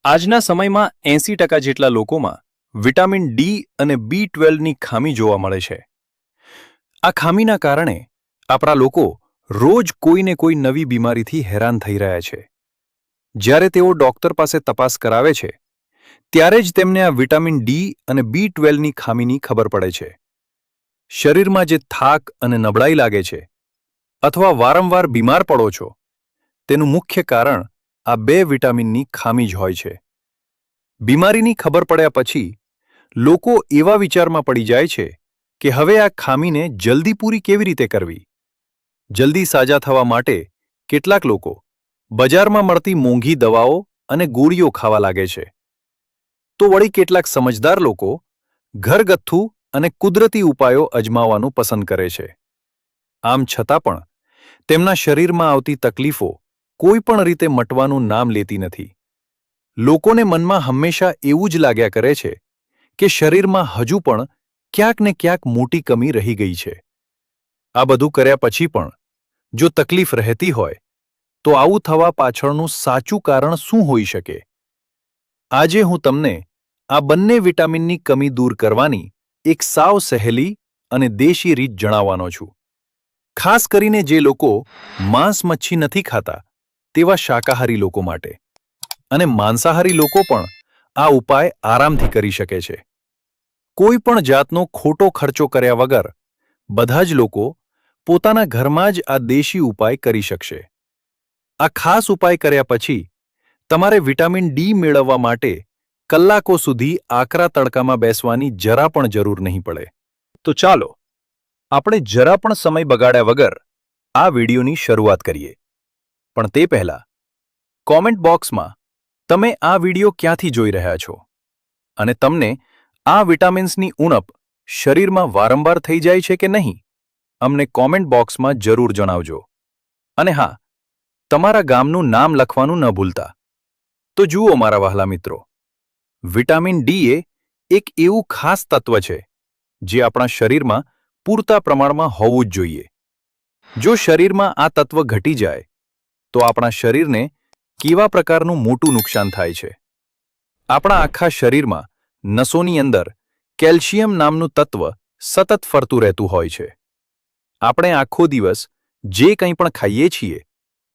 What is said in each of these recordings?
આજના સમયમાં 80% જેટલા લોકોમાં વિટામિન ડી અને B12ની ખામી જોવા મળે છે. આ ખામીના કારણે આપણા લોકો રોજ કોઈને કોઈ નવી બીમારીથી હેરાન થઈ રહ્યા છે. જ્યારે તેઓ ડોક્ટર પાસે તપાસ કરાવે છે ત્યારે જ તેમને આ વિટામિન ડી અને B12ની ખામીની ખબર પડે છે. શરીરમાં જે થાક અને નબળાઈ લાગે છે અથવા વારંવાર બીમાર પડો છો, તેનું મુખ્ય કારણ આ બે વિટામિનની ખામી જ હોય છે. બીમારીની ખબર પડ્યા પછી લોકો એવા વિચારમાં પડી જાય છે કે હવે આ ખામીને જલ્દી પૂરી કેવી રીતે કરવી. જલ્દી સાજા થવા માટે કેટલાક લોકો બજારમાં મળતી મોંઘી દવાઓ અને ગોળીઓ ખાવા લાગે છે. તો વળી કેટલાક સમજદાર લોકો ઘરગથ્થુ અને કુદરતી ઉપાયો અજમાવવાનું પસંદ કરે છે. આમ છતાં પણ તેમના શરીરમાં આવતી તકલીફો કોઈ પણ રીતે મટવાનું નામ લેતી નથી. લોકોને મનમાં હંમેશા એવું જ લાગ્યા કરે છે કે શરીરમાં હજુ પણ ક્યાંક ને ક્યાંક મોટી કમી રહી ગઈ છે. આ બધું કર્યા પછી પણ જો તકલીફ રહેતી હોય તો આવું થવા પાછળનું સાચું કારણ શું હોઈ શકે? આજે હું તમને આ બંને વિટામિનની કમી દૂર કરવાની એક સાવ સહેલી અને દેશી રીત જણાવવાનો છું. ખાસ કરીને જે લોકો માંસ મચ્છી નથી ખાતા તેવા શાકાહારી લોકો માટે. અને માંસાહારી લોકો પણ આ ઉપાય આરામથી કરી શકે છે. કોઈ પણ જાતનો ખોટો ખર્ચો કર્યા વગર બધા જ લોકો પોતાના ઘરમાં જ આ દેશી ઉપાય કરી શકશે. આ ખાસ ઉપાય કર્યા પછી તમારે વિટામિન ડી મેળવવા માટે કલાકો સુધી આકરા તડકામાં બેસવાની જરા પણ જરૂર નહીં પડે. તો ચાલો આપણે જરા પણ સમય બગાડ્યા વગર આ વિડીયોની શરૂઆત કરીએ. પણ તે પહેલા કોમેન્ટ બોક્સમાં તમે આ વિડીયો ક્યાંથી જોઈ રહ્યા છો અને તમને આ વિટામિન્સની ઉણપ શરીરમાં વારંવાર થઈ જાય છે કે નહીં, અમને કોમેન્ટ બોક્સમાં જરૂર જણાવજો. અને હા, તમારા ગામનું નામ લખવાનું ન ભૂલતા. તો જુઓ મારા વહાલા મિત્રો, વિટામિન ડી એ એક એવું ખાસ તત્વ છે જે આપણા શરીરમાં પૂરતા પ્રમાણમાં હોવું જ જોઈએ. જો શરીરમાં આ તત્વ ઘટી જાય તો આપણા શરીરને કેવા પ્રકારનું મોટું નુકસાન થાય છે. આપણા આખા શરીરમાં નસોની અંદર કેલ્શિયમ નામનું તત્વ સતત ફરતું રહેતું હોય છે. આપણે આખો દિવસ જે કંઈ પણ ખાઈએ છીએ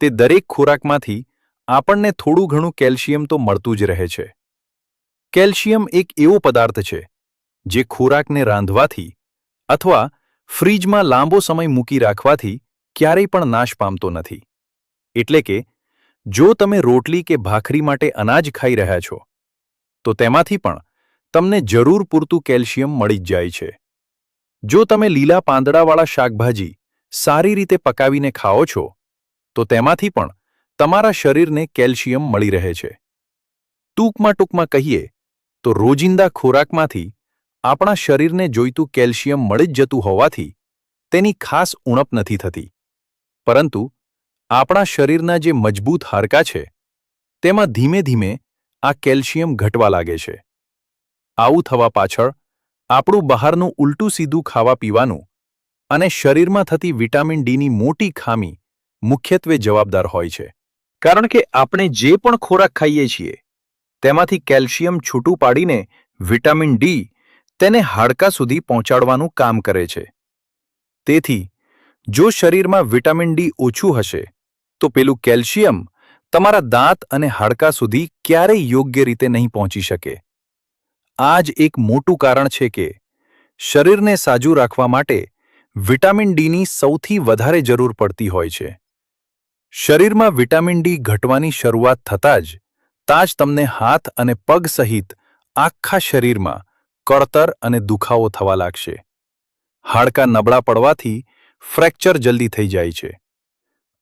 તે દરેક ખોરાકમાંથી આપણને થોડું ઘણું કેલ્શિયમ તો મળતું જ રહે છે. કેલ્શિયમ એક એવો પદાર્થ છે જે ખોરાકને રાંધવાથી અથવા ફ્રીજમાં લાંબો સમય મૂકી રાખવાથી ક્યારેય પણ નાશ પામતો નથી. એટલે કે જો તમે રોટલી કે ભાખરી માટે અનાજ ખાઈ રહ્યા છો તો તેમાંથી પણ તમને જરૂર પૂરતું કેલ્શિયમ મળી જ જાય છે. જો તમે લીલા પાંદડાવાળા શાકભાજી સારી રીતે પકાવીને ખાઓ છો તો તેમાંથી પણ તમારા શરીરને કેલ્શિયમ મળી રહે છે. ટૂંકમાં કહીએ તો રોજિંદા ખોરાકમાંથી આપણા શરીરને જોઈતું કેલ્શિયમ મળી જ જતું હોવાથી તેની ખાસ ઉણપ નથી થતી. પરંતુ આપણા શરીરના જે મજબૂત હાડકાં છે તેમાં ધીમે ધીમે આ કેલ્શિયમ ઘટવા લાગે છે. આવું થવા પાછળ આપણું બહારનું ઉલટું સીધું ખાવા પીવાનું અને શરીરમાં થતી વિટામિન ડીની મોટી ખામી મુખ્યત્વે જવાબદાર હોય છે. કારણ કે આપણે જે પણ ખોરાક ખાઈએ છીએ તેમાંથી કેલ્શિયમ છૂટું પાડીને વિટામિન ડી તેને હાડકાં સુધી પહોંચાડવાનું કામ કરે છે. તેથી જો શરીરમાં વિટામિન ડી ઓછું હશે તો પેલું કેલ્શિયમ તમારા દાંત અને હાડકાં સુધી ક્યારેય યોગ્ય રીતે નહીં પહોંચી શકે. આ જ એક મોટું કારણ છે કે શરીરને સાજું રાખવા માટે વિટામિન ડીની સૌથી વધારે જરૂર પડતી હોય છે. શરીરમાં વિટામિન ડી ઘટવાની શરૂઆત થતાં જ તમને હાથ અને પગ સહિત આખા શરીરમાં કળતર અને દુખાવો થવા લાગશે. હાડકાં નબળા પડવાથી ફ્રેક્ચર જલ્દી થઈ જાય છે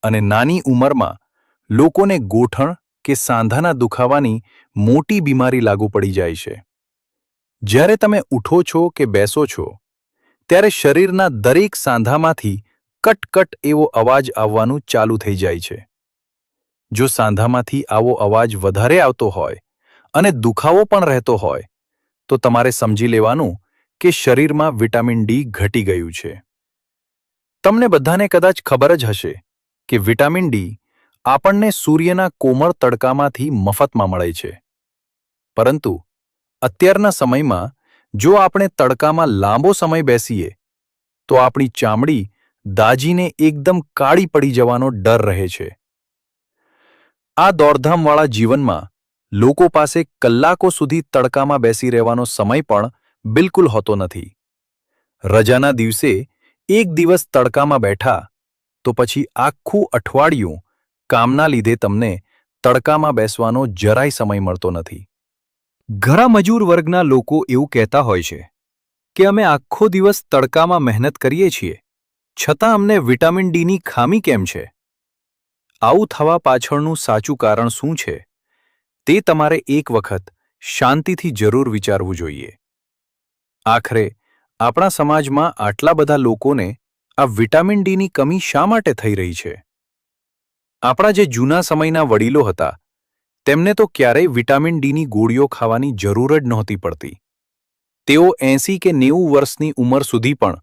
અને નાની ઉંમરમાં લોકોને ગોઠણ કે સાંધાના દુખાવાની મોટી બીમારી લાગુ પડી જાય છે. જ્યારે તમે ઉઠો છો કે બેસો છો ત્યારે શરીરના દરેક સાંધામાંથી કટ એવો અવાજ આવવાનું ચાલુ થઈ જાય છે. જો સાંધામાંથી આવો અવાજ વધારે આવતો હોય અને દુખાવો પણ રહેતો હોય તો તમારે સમજી લેવાનું કે શરીરમાં વિટામિન ડી ઘટી ગયું છે. તમને બધાને કદાચ ખબર જ હશે કે વિટામિન ડી આપણને સૂર્યના કોમળ તડકામાંથી મફતમાં મળે છે. પરંતુ અત્યારના સમયમાં જો આપણે તડકામાં લાંબો સમય બેસીએ તો આપણી ચામડી દાજીને એકદમ કાળી પડી જવાનો ડર રહે છે. આ દોડધામવાળા જીવનમાં લોકો પાસે કલાકો સુધી તડકામાં બેસી રહેવાનો સમય પણ બિલકુલ હોતો નથી. રજાના દિવસે એક દિવસ તડકામાં બેઠા તો પછી આખું અઠવાડિયું કામના લીધે તમને તડકામાં બેસવાનો જરાય સમય મળતો નથી. ઘણા મજૂર વર્ગના લોકો એવું કહેતા હોય છે કે અમે આખો દિવસ તડકામાં મહેનત કરીએ છીએ, છતાં અમને વિટામિન ડીની ખામી કેમ છે? આવું થવા પાછળનું સાચું કારણ શું છે તે તમારે એક વખત શાંતિથી જરૂર વિચારવું જોઈએ. આખરે આપણા સમાજમાં આટલા બધા લોકોને આ વિટામિન ડીની કમી શા માટે થઈ રહી છે? આપણા જે જૂના સમયના વડીલો હતા તેમને તો ક્યારેય વિટામિન ડીની ગોળીઓ ખાવાની જરૂર જ નહોતી પડતી. તેઓ 80 કે 90 વર્ષની ઉંમર સુધી પણ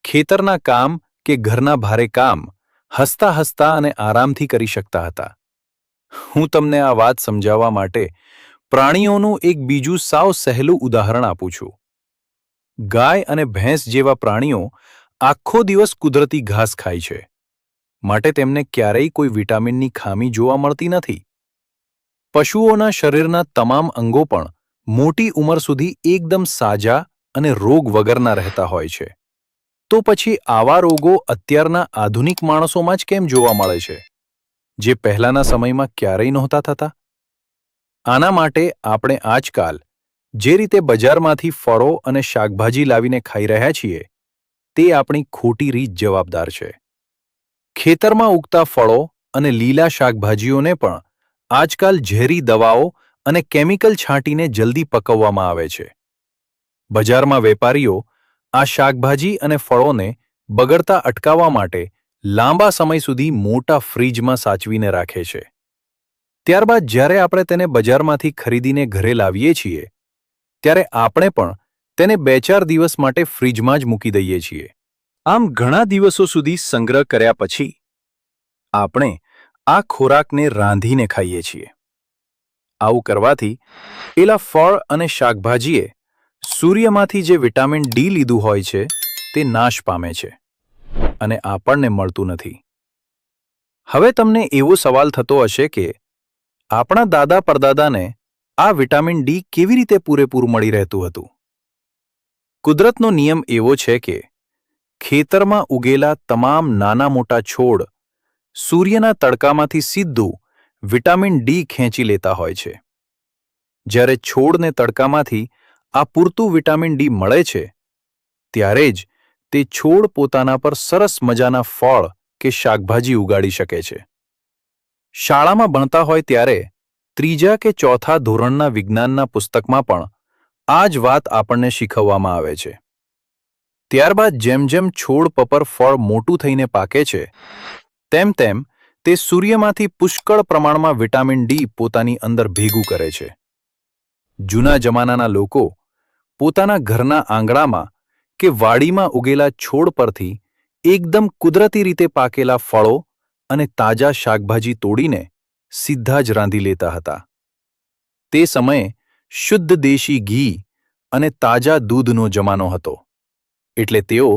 ખેતરના કામ કે ઘરના ભારે કામ હસતા હસતા અને આરામથી કરી શકતા હતા. હું તમને આ વાત સમજાવવા માટે પ્રાણીઓનું એક બીજું સાવ સહેલું ઉદાહરણ આપું છું. ગાય અને ભેંસ જેવા પ્રાણીઓ આખો દિવસ કુદરતી ઘાસ ખાય છે, માટે તેમને ક્યારેય કોઈ વિટામિનની ખામી જોવા મળતી નથી. પશુઓના શરીરના તમામ અંગો પણ મોટી ઉંમર સુધી એકદમ સાજા અને રોગ વગરના રહેતા હોય છે. તો પછી આવા રોગો અત્યારના આધુનિક માણસોમાં જ કેમ જોવા મળે છે, જે પહેલાના સમયમાં ક્યારેય નહોતા થતા? આના માટે આપણે આજકાલ જે રીતે બજારમાંથી ફળો અને શાકભાજી લાવીને ખાઈ રહ્યા છીએ તે આપણી ખોટી રીત જવાબદાર છે. ખેતરમાં ઉગતા ફળો અને લીલા શાકભાજીઓને પણ આજકાલ ઝેરી દવાઓ અને કેમિકલ છાંટીને જલ્દી પકવવામાં આવે છે. બજારમાં વેપારીઓ આ શાકભાજી અને ફળોને બગડતા અટકાવવા માટે લાંબા સમય સુધી મોટા ફ્રીજમાં સાચવીને રાખે છે. ત્યારબાદ જ્યારે આપણે તેને બજારમાંથી ખરીદીને ઘરે લાવીએ છીએ ત્યારે આપણે પણ તેને 2-4 દિવસ માટે ફ્રીજમાં જ મૂકી દઈએ છીએ. આમ ઘણા દિવસો સુધી સંગ્રહ કર્યા પછી આપણે આ ખોરાકને રાંધીને ખાઈએ છીએ. આવું કરવાથી પેલા ફળ અને શાકભાજીએ સૂર્યમાંથી જે વિટામિન ડી લીધું હોય છે તે નાશ પામે છે અને આપણને મળતું નથી. હવે તમને એવો સવાલ થતો હશે કે આપણા દાદા પરદાદાને આ વિટામિન ડી કેવી રીતે પૂરેપૂરું મળી રહેતું હતું? કુદરતનો નિયમ એવો છે કે ખેતરમાં ઉગેલા તમામ નાના મોટા છોડ સૂર્યના તડકામાંથી સીધું વિટામિન ડી ખેંચી લેતા હોય છે. જ્યારે છોડને તડકામાંથી આ પૂરતું વિટામિન ડી મળે છે ત્યારે જ તે છોડ પોતાના પર સરસ મજાના ફળ કે શાકભાજી ઉગાડી શકે છે. શાળામાં ભણતા હોય ત્યારે 3જા કે 4થા ધોરણના વિજ્ઞાનના પુસ્તકમાં પણ આ જ વાત આપણને શીખવવામાં આવે છે. ત્યારબાદ જેમ જેમ છોડ પર ફળ મોટું થઈને પાકે છે તેમ તેમ તે સૂર્યમાંથી પુષ્કળ પ્રમાણમાં વિટામિન ડી પોતાની અંદર ભેગું કરે છે. જૂના જમાનાના લોકો પોતાના ઘરના આંગણામાં કે વાડીમાં ઉગેલા છોડ પરથી એકદમ કુદરતી રીતે પાકેલા ફળો અને તાજા શાકભાજી તોડીને સીધા જ રાંધી લેતા હતા. તે સમયે શુદ્ધ દેશી ઘી અને તાજા દૂધનો જમાનો હતો, એટલે તેઓ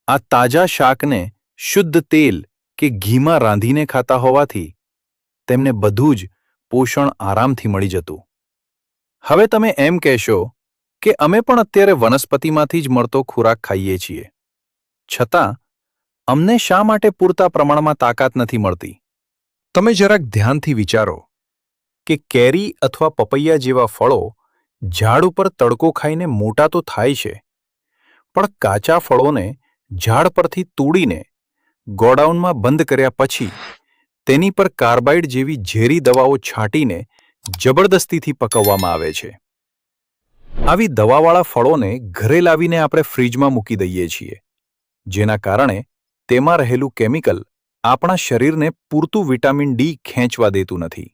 આ તાજા શાકને શુદ્ધ તેલ કે ઘીમાં રાંધીને ખાતા હોવાથી તેમને બધું જ પોષણ આરામથી મળી જતું. હવે તમે એમ કહેશો કે અમે પણ અત્યારે વનસ્પતિમાંથી જ મળતો ખોરાક ખાઈએ છીએ, છતાં અમને શા માટે પૂરતા પ્રમાણમાં તાકાત નથી મળતી? તમે જરાક ધ્યાનથી વિચારો કે કેરી અથવા પપૈયા જેવા ફળો ઝાડ ઉપર તડકો ખાઈને મોટા તો થાય છે, પણ કાચા ફળોને ઝાડ પરથી તોડીને ગોડાઉનમાં બંધ કર્યા પછી તેની પર કાર્બાઇડ જેવી ઝેરી દવાઓ છાંટીને જબરદસ્તીથી પકવવામાં આવે છે. આવી દવાવાળા ફળોને ઘરે લાવીને આપણે ફ્રીજમાં મૂકી દઈએ છીએ, જેના કારણે તેમાં રહેલું કેમિકલ આપણા શરીરને પૂરતું વિટામિન ડી ખેંચવા દેતું નથી.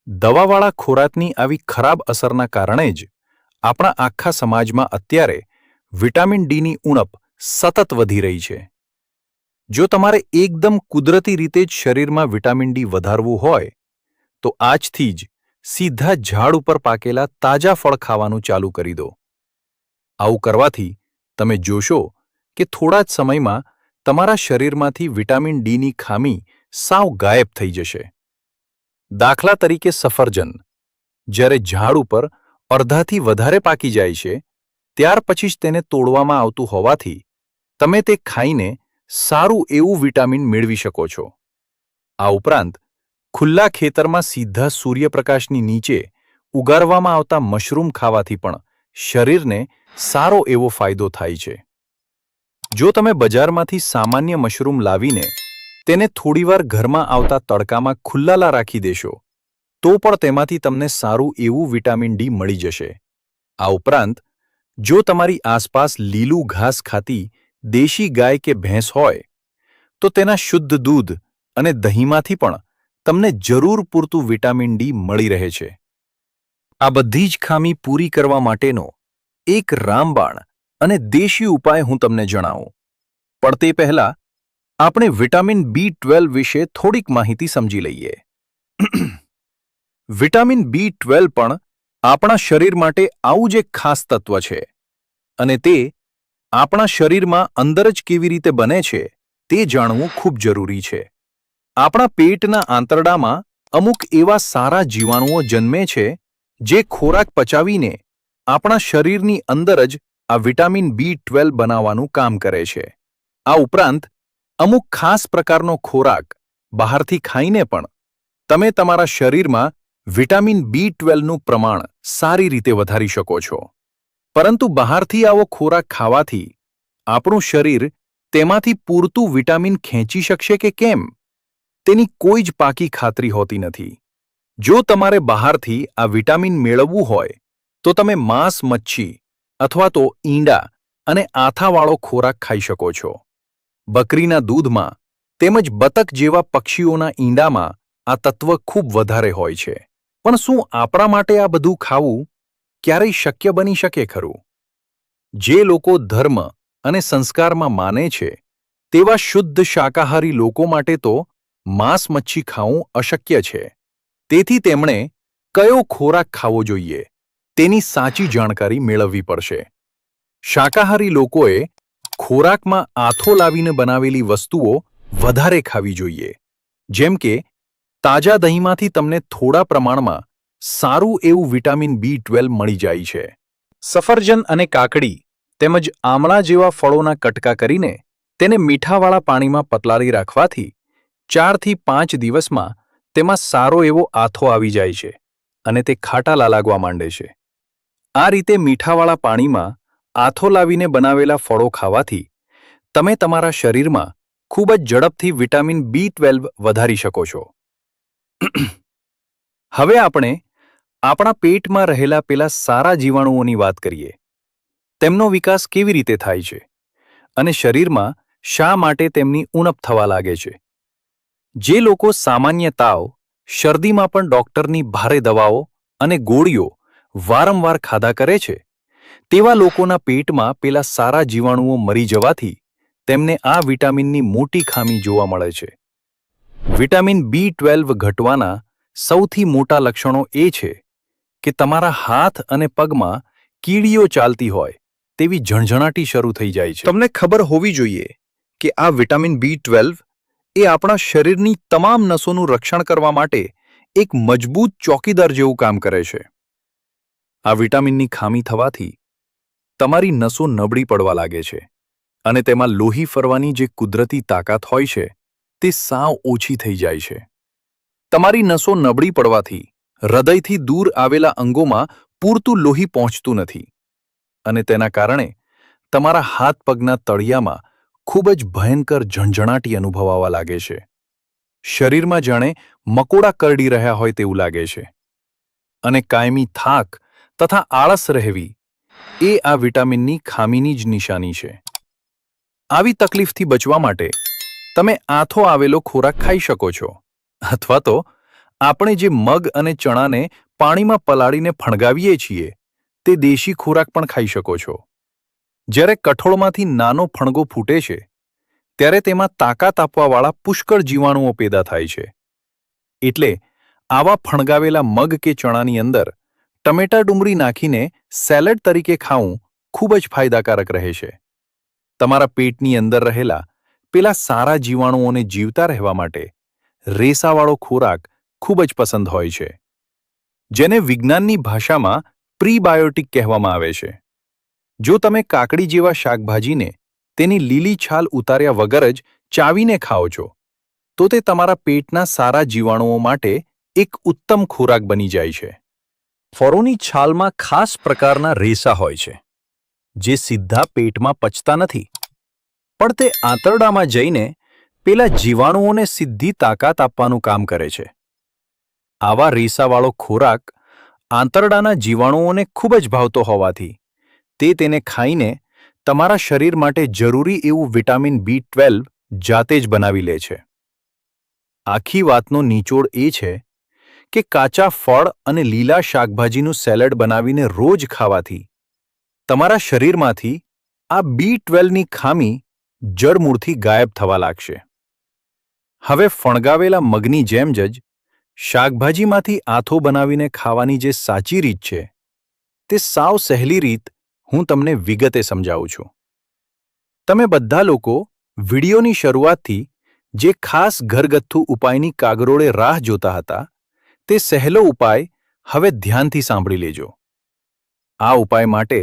દવાવાળા ખોરાકની આવી ખરાબ અસરના કારણે જ આપણા આખા સમાજમાં અત્યારે વિટામિન ડીની ઉણપ સતત વધી રહી છે. જો તમારે એકદમ કુદરતી રીતે જ શરીરમાં વિટામિન ડી વધારવું હોય તો આજથી જ સીધા ઝાડ ઉપર પાકેલા તાજા ફળ ખાવાનું ચાલુ કરી દો. આવું કરવાથી તમે જોશો કે થોડા જ સમયમાં તમારા શરીરમાંથી વિટામિન ડીની ખામી સાવ ગાયબ થઈ જશે. દાખલા તરીકે સફરજન જ્યારે ઝાડ ઉપર અડધાથી વધારે પાકી જાય છે ત્યાર પછી જ તેને તોડવામાં આવતું હોવાથી તમે તે ખાઈને સારું એવું વિટામિન મેળવી શકો છો. આ ઉપરાંત ખુલ્લા ખેતરમાં સીધા સૂર્યપ્રકાશની નીચે ઉગાડવામાં આવતા મશરૂમ ખાવાથી પણ શરીરને સારો એવો ફાયદો થાય છે. જો તમે બજારમાંથી સામાન્ય મશરૂમ લાવીને તેને થોડીવાર ઘરમાં આવતા તડકામાં ખુલ્લાલા રાખી દેશો તો પણ તેમાંથી તમને સારું એવું વિટામિન ડી મળી જશે. આ ઉપરાંત જો તમારી આસપાસ લીલું ઘાસ ખાતી દેશી ગાય કે ભેંસ હોય તો તેના શુદ્ધ દૂધ અને દહીંમાંથી પણ તમને જરૂર પૂરતું વિટામિન ડી મળી રહે છે. આ બધી જ ખામી પૂરી કરવા માટેનો એક રામબાણ અને દેશી ઉપાય હું તમને જણાવું. પણ તે પહેલાં આપણે વિટામિન B12 વિશે થોડીક માહિતી સમજી લઈએ. વિટામિન B12 પણ આપણા શરીર માટે આવું જ એક ખાસ તત્વ છે અને તે આપણા શરીરમાં અંદર જ કેવી રીતે બને છે તે જાણવું ખૂબ જરૂરી છે. આપણા પેટના આંતરડામાં અમુક એવા સારા જીવાણુઓ જન્મે છે જે ખોરાક પચાવીને આપણા શરીરની અંદર જ આ વિટામિન B12 બનાવવાનું કામ કરે છે. આ ઉપરાંત અમુક ખાસ પ્રકારનો ખોરાક બહારથી ખાઈને પણ તમે તમારા શરીરમાં વિટામિન B12નું પ્રમાણ સારી રીતે વધારી શકો છો. પરંતુ બહારથી આવો ખોરાક ખાવાથી આપણું શરીર તેમાંથી પૂરતું વિટામિન ખેંચી શકશે કે કેમ તેની કોઈ જ પાકી ખાતરી હોતી નથી. જો તમારે બહારથી આ વિટામિન મેળવવું હોય તો તમે માંસ, મચ્છી અથવા તો ઈંડા અને આથાવાળો ખોરાક ખાઈ શકો છો. બકરીના દૂધમાં તેમજ બતક જેવા પક્ષીઓના ઈંડામાં આ તત્વ ખૂબ વધારે હોય છે. પણ શું આપણા માટે આ બધું ખાવું ક્યારેય શક્ય બની શકે ખરું? જે લોકો ધર્મ અને સંસ્કારમાં માને છે તેવા શુદ્ધ શાકાહારી લોકો માટે તો માંસ, મચ્છી ખાવું અશક્ય છે. તેથી તેમણે કયો ખોરાક ખાવો જોઈએ તેની સાચી જાણકારી મેળવવી પડશે. શાકાહારી લોકોએ ખોરાકમાં આથો લાવીને બનાવેલી વસ્તુઓ વધારે ખાવી જોઈએ. જેમ કે તાજા દહીંમાંથી તમને થોડા પ્રમાણમાં સારું એવું વિટામિન B12 મળી જાય છે. સફરજન અને કાકડી તેમજ આમળા જેવા ફળોના કટકા કરીને તેને મીઠાવાળા પાણીમાં પતલારી રાખવાથી 4 થી 5 દિવસમાં તેમાં સારો એવો આથો આવી જાય છે અને તે ખાટા લાગવા માંડે છે. આ રીતે મીઠાવાળા પાણીમાં આથો લાવીને બનાવેલા ફળો ખાવાથી તમે તમારા શરીરમાં ખૂબ જ ઝડપથી વિટામિન B12 વધારી શકો છો. હવે આપણે આપણા પેટમાં રહેલા પેલા સારા જીવાણુઓની વાત કરીએ. તેમનો વિકાસ કેવી રીતે થાય છે અને શરીરમાં શા માટે તેમની ઉણપ થવા લાગે છે? જે લોકો સામાન્ય તાવ, શરદીમાં પણ ડોક્ટરની ભારે દવાઓ અને ગોળીઓ વારંવાર ખાધા કરે છે તેવા લોકોના પેટમાં પેલા સારા જીવાણુઓ મરી જવાથી તેમને આ વિટામિનની મોટી ખામી જોવા મળે છે. વિટામિન B12 ઘટવાના સૌથી મોટા લક્ષણો એ છે કે તમારા હાથ અને પગમાં કીડીઓ ચાલતી હોય તેવી ઝણઝણાટી શરૂ થઈ જાય છે. તમને ખબર હોવી જોઈએ કે આ વિટામિન B12 એ આપણા શરીરની તમામ નસોનું રક્ષણ કરવા માટે એક મજબૂત ચોકીદાર જેવું કામ કરે છે. આ વિટામિનની ખામી થવાથી તમારી નસો નબળી પડવા લાગે છે અને તેમાં લોહી ફરવાની જે કુદરતી તાકાત હોય છે તે સાવ ઓછી થઈ જાય છે. તમારી નસો નબળી પડવાથી હૃદયથી દૂર આવેલા અંગોમાં પૂરતું લોહી પહોંચતું નથી અને તેના કારણે તમારા હાથ પગના તળિયામાં ખૂબ જ ભયંકર ઝણઝણાટી અનુભવાવા લાગે છે. શરીરમાં જાણે મકોડા કરડી રહ્યા હોય તેવું લાગે છે અને કાયમી થાક તથા આળસ રહેવી એ આ વિટામિનની ખામીની જ નિશાની છે. આવી તકલીફથી બચવા માટે તમે આથો આવેલો ખોરાક ખાઈ શકો છો અથવા તો આપણે જે મગ અને ચણાને પાણીમાં પલાળીને ફણગાવીએ છીએ તે દેશી ખોરાક પણ ખાઈ શકો છો. જ્યારે કઠોળમાંથી નાનો ફણગો ફૂટે છે ત્યારે તેમાં તાકાત આપવાવાળા પુષ્કળ જીવાણુઓ પેદા થાય છે. એટલે આવા ફણગાવેલા મગ કે ચણાની અંદર ટમેટા ડુંગળી નાખીને સેલેડ તરીકે ખાવું ખૂબ જ ફાયદાકારક રહે છે. તમારા પેટની અંદર રહેલા પેલા સારા જીવાણુઓને જીવતા રહેવા માટે રેસાવાળો ખોરાક ખૂબ જ પસંદ હોય છે, જેને વિજ્ઞાનની ભાષામાં પ્રીબાયોટિક કહેવામાં આવે છે. જો તમે કાકડી જેવા શાકભાજીને તેની લીલી છાલ ઉતાર્યા વગર જ ચાવીને ખાઓ છો, તો તે તમારા પેટના સારા જીવાણુઓ માટે એક ઉત્તમ ખોરાક બની જાય છે. ફળોની છાલમાં ખાસ પ્રકારના રેસા હોય છે, જે સીધા પેટમાં પચતા નથી, પણ તે આંતરડામાં જઈને પેલા જીવાણુઓને સીધી તાકાત આપવાનું કામ કરે છે. આવા રેસાવાળો ખોરાક આંતરડાના જીવાણુઓને ખૂબ જ ભાવતો હોવાથી તે તેને ખાઈને તમારા શરીર માટે જરૂરી એવું વિટામિન B12 જાતે જ બનાવી લે છે. આખી વાતનો નિચોડ એ છે કે કાચા ફળ અને લીલા શાકભાજીનું સેલેડ બનાવીને રોજ ખાવાથી તમારા શરીરમાંથી આ B12ની ખામી જડમૂળથી ગાયબ થવા લાગશે. હવે ફણગાવેલા મગની જેમ જ શાકભાજીમાંથી આથો બનાવીને ખાવાની જે સાચી રીત છે, તે સાવ સહેલી રીત હું તમને વિગતે સમજાવું છું. તમે બધા લોકો વિડિયોની શરૂઆતથી જે ખાસ ઘરગથ્થુ ઉપાયની કાગરોળે રાહ જોતા હતા, તે સહેલો ઉપાય હવે ધ્યાનથી સાંભળી લેજો. આ ઉપાય માટે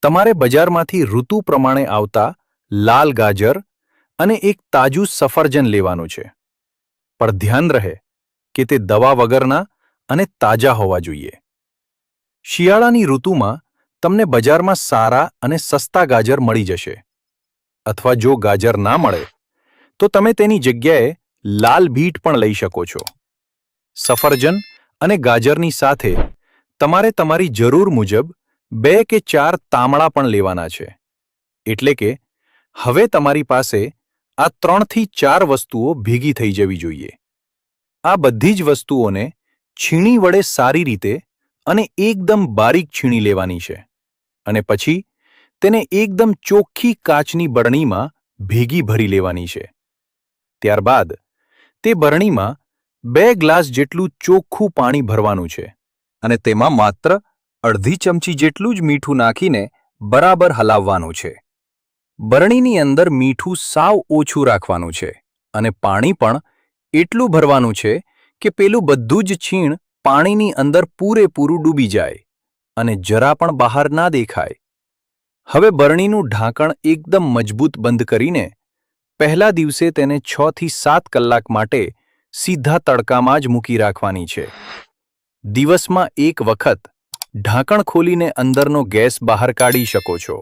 તમારે બજારમાંથી ઋતુ પ્રમાણે આવતા લાલ ગાજર અને એક તાજું સફરજન લેવાનું છે, પણ ધ્યાન રહે કે તે દવા વગરના અને તાજા હોવા જોઈએ. શિયાળાની ઋતુમાં તમને બજારમાં સારા અને સસ્તા ગાજર મળી જશે, અથવા જો ગાજર ના મળે તો તમે તેની જગ્યાએ લાલ બીટ પણ લઈ શકો છો. સફરજન અને ગાજરની સાથે તમારે તમારી જરૂર મુજબ 2 કે 4 તામણા પણ લેવાના છે. એટલે કે હવે તમારી પાસે આ 3 થી 4 વસ્તુઓ ભેગી થઈ જવી જોઈએ. આ બધી જ વસ્તુઓને છીણી વડે સારી રીતે અને એકદમ બારીક છીણી લેવાની છે, અને પછી તેને એકદમ ચોખ્ખી કાચની બરણીમાં ભેગી ભરી લેવાની છે. ત્યારબાદ તે બરણીમાં 2 ગ્લાસ જેટલું ચોખ્ખું પાણી ભરવાનું છે, અને તેમાં માત્ર અડધી ચમચી જેટલું જ મીઠું નાખીને બરાબર હલાવવાનું છે. બરણીની અંદર મીઠું સાવ ઓછું રાખવાનું છે, અને પાણી પણ એટલું ભરવાનું છે કે પેલું બધું જ છીણ પાણીની અંદર પૂરેપૂરું ડૂબી જાય અને જરા પણ બહાર ના દેખાય. હવે બરણીનું ઢાંકણ એકદમ મજબૂત બંધ કરીને પહેલા દિવસે તેને 6 થી 7 કલાક માટે સીધા તડકામાં જ મૂકી રાખવાની છે. દિવસમાં એક વખત ઢાંકણ ખોલીને અંદરનો ગેસ બહાર કાઢી શકો છો,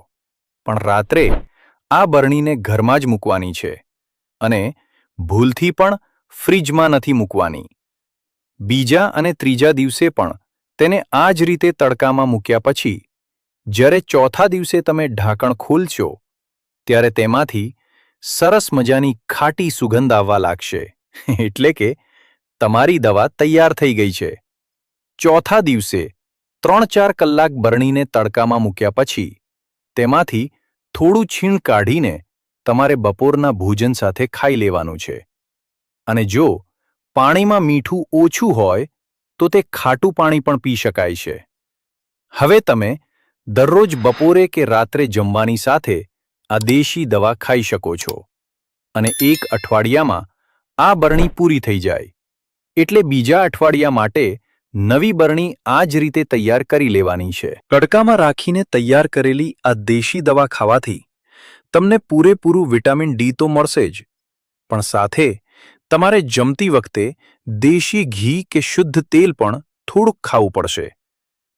પણ રાત્રે આ બરણીને ઘરમાં જ મૂકવાની છે, અને ભૂલથી પણ ફ્રિજમાં નથી મૂકવાની. બીજા અને ત્રીજા દિવસે પણ તેને આ જ રીતે તડકામાં મૂક્યા પછી જ્યારે ચોથા દિવસે તમે ઢાંકણ ખોલશો, ત્યારે તેમાંથી સરસ મજાની ખાટી સુગંધ આવવા લાગશે, એટલે કે તમારી દવા તૈયાર થઈ ગઈ છે. ચોથા દિવસે 3-4 કલાક બરણીને તડકામાં મૂક્યા પછી તેમાંથી થોડું છીણ કાઢીને તમારે બપોરના ભોજન સાથે ખાઈ લેવાનું છે. અને જો પાણીમાં મીઠું ઓછું હોય તો તે ખાટું પાણી પણ પી શકાય છે. હવે તમે દરરોજ બપોરે કે રાત્રે જમવાની સાથે આ દેશી દવા ખાઈ શકો છો, અને 1 અઠવાડિયામાં આ બરણી પૂરી થઈ જાય એટલે બીજા અઠવાડિયા માટે નવી બરણી આ જ રીતે તૈયાર કરી લેવાની છે. તડકામાં રાખીને તૈયાર કરેલી આ દેશી દવા ખાવાથી તમને પૂરેપૂરું વિટામિન D તો મળશે જ, પણ સાથે તમારે જમતી વખતે દેશી ઘી કે શુદ્ધ તેલ પણ થોડુંક ખાવું પડશે,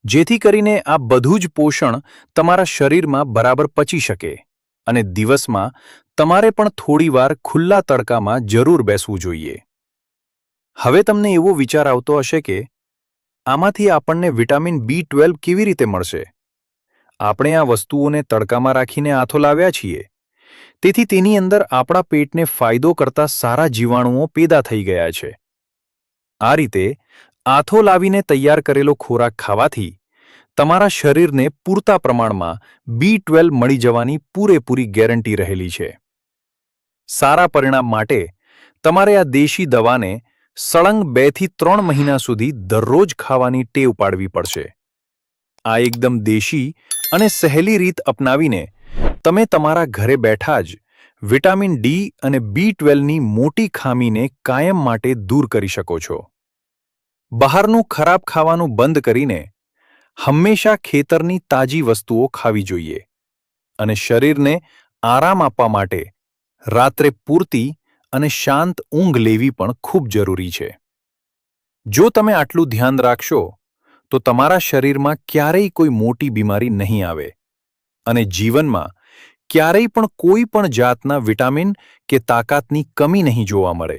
જેથી કરીને આ બધું જ પોષણ તમારા શરીરમાં બરાબર પચી શકે, અને દિવસમાં તમારે પણ થોડીવાર ખુલ્લા તડકામાં જરૂર બેસવું જોઈએ. હવે તમને એવો વિચાર આવતો હશે કે આમાંથી આપણને વિટામિન B12 કેવી રીતે મળશે? આપણે આ વસ્તુઓને તડકામાં રાખીને આથો લાવ્યા છીએ, તેથી તેની અંદર આપણા પેટને ફાયદો કરતા સારા જીવાણુઓ પેદા થઈ ગયા છે. આ રીતે આથો લાવીને તૈયાર કરેલો ખોરાક ખાવાથી તમારા શરીરને પૂરતા પ્રમાણમાં B12 મળી જવાની પૂરેપૂરી ગેરંટી રહેલી છે. સારા પરિણામ માટે તમારે આ દેશી દવાને સળંગ 2 થી 3 મહિના સુધી દરરોજ ખાવાની ટેવ પાડવી પડશે. આ એકદમ દેશી અને સહેલી રીત અપનાવીને તમે તમારા ઘરે બેઠા જ વિટામિન ડી અને B12ની મોટી ખામીને કાયમ માટે દૂર કરી શકો છો. બહારનું ખરાબ ખાવાનું બંધ કરીને હંમેશા ખેતરની તાજી વસ્તુઓ ખાવી જોઈએ અને શરીરને આરામ આપવા માટે રાત્રે પૂરતી અને શાંત ઊંઘ લેવી પણ ખૂબ જરૂરી છે. જો તમે આટલું ધ્યાન રાખશો તો તમારા શરીરમાં ક્યારેય કોઈ મોટી બીમારી નહીં આવે અને જીવનમાં ક્યારેય પણ કોઈ પણ જાતના વિટામિન કે તાકાતની કમી નહીં જોવા મળે.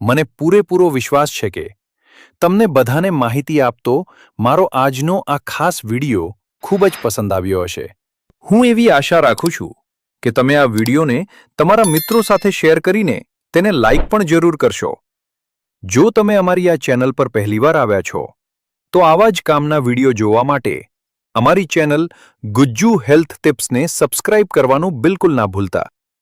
મને પૂરેપૂરો વિશ્વાસ છે કે તમને બધાને માહિતી આપતો મારો આજનો આ ખાસ વિડિયો ખૂબ જ પસંદ આવ્યો હશે. હું એવી આશા રાખું છું કે તમે આ વિડિયોને તમારા મિત્રો સાથે શેર કરીને તેને લાઇક પણ જરૂર કરશો. જો તમે અમારી આ ચેનલ પર પહેલીવાર આવ્યા છો તો આવા જ કામના વિડિયો જોવા માટે અમારી ચેનલ ગુજ્જુ હેલ્થ ટિપ્સને સબસ્ક્રાઇબ કરવાનું બિલકુલ ના ભૂલતા.